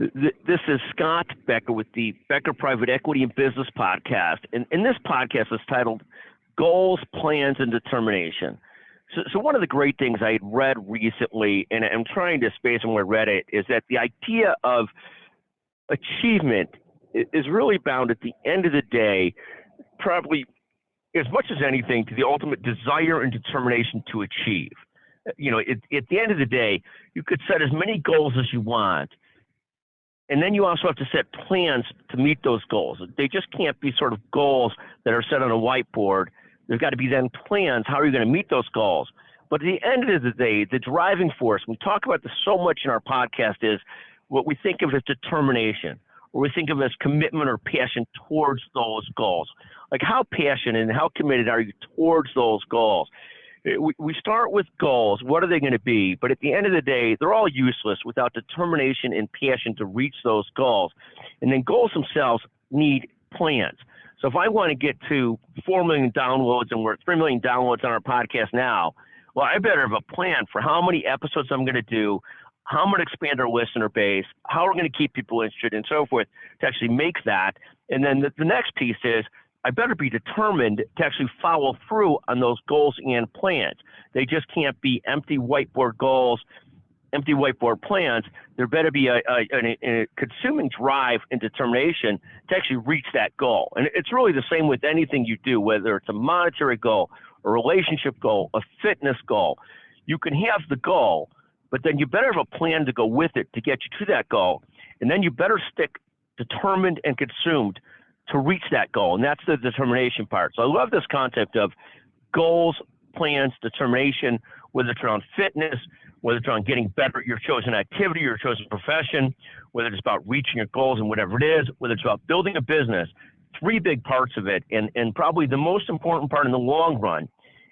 This is Scott Becker with the Becker Private Equity and Business Podcast. And this podcast is titled Goals, Plans, and Determination. So one of the great things I had read recently, and I'm trying to space on where I read it, is that the idea of achievement is really bound at the end of the day, probably as much as anything, to the ultimate desire and determination to achieve. You know, at the end of the day, you could set as many goals as you want, and then you also have to set plans to meet those goals. They just can't be sort of goals that are set on a whiteboard. There's got to be then plans. How are you going to meet those goals? But at the end of the day, the driving force, we talk about this so much in our podcast, is what we think of as determination, or we think of as commitment or passion towards those goals. Like, how passionate and how committed are you towards those goals? We start with goals. What are they going to be? But at the end of the day, they're all useless without determination and passion to reach those goals. And then goals themselves need plans. So if I want to get to 4 million downloads and we're at 3 million downloads on our podcast now, well, I better have a plan for how many episodes I'm going to do, how I'm going to expand our listener base, how we're going to keep people interested, and so forth to actually make that. And then the next piece is I better be determined to actually follow through on those goals and plans. They just can't be empty whiteboard goals, empty whiteboard plans. There better be a consuming drive and determination to actually reach that goal. And it's really the same with anything you do, whether it's a monetary goal, a relationship goal, a fitness goal. You can have the goal, but then you better have a plan to go with it to get you to that goal. And then you better stick determined and consumed to reach that goal. And that's the determination part. So I love this concept of goals, plans, determination, whether it's around fitness, whether it's around getting better at your chosen activity, your chosen profession, whether it's about reaching your goals and whatever it is, whether it's about building a business. Three big parts of it. And probably the most important part in the long run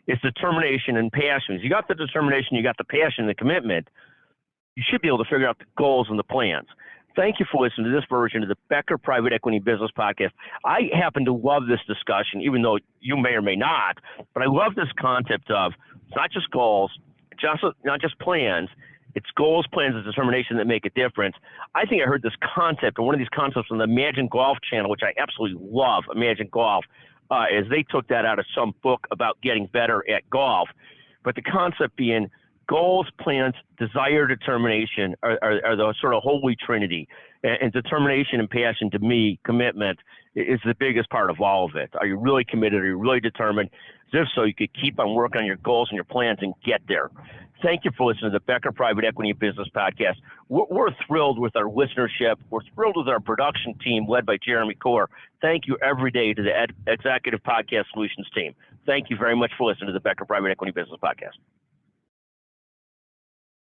is determination and passion. If you got the determination, you got the passion and the commitment, you should be able to figure out the goals and the plans. Thank you for listening to this version of the Becker Private Equity Business Podcast. I happen to love this discussion, even though you may or may not, but I love this concept of it's not just goals, not just plans. It's goals, plans, and determination that make a difference. I think I heard this concept, or one of these concepts, on the Imagine Golf channel, which I absolutely love, Imagine Golf, as they took that out of some book about getting better at golf. But the concept being goals, plans, desire, determination are the sort of holy trinity. And determination and passion, to me, commitment, is the biggest part of all of it. Are you really committed? Are you really determined? If so, you could keep on working on your goals and your plans and get there. Thank you for listening to the Becker Private Equity and Business Podcast. We're thrilled with our listenership. We're thrilled with our production team led by Jeremy Core. Thank you every day to the Executive Podcast Solutions team. Thank you very much for listening to the Becker Private Equity Business Podcast.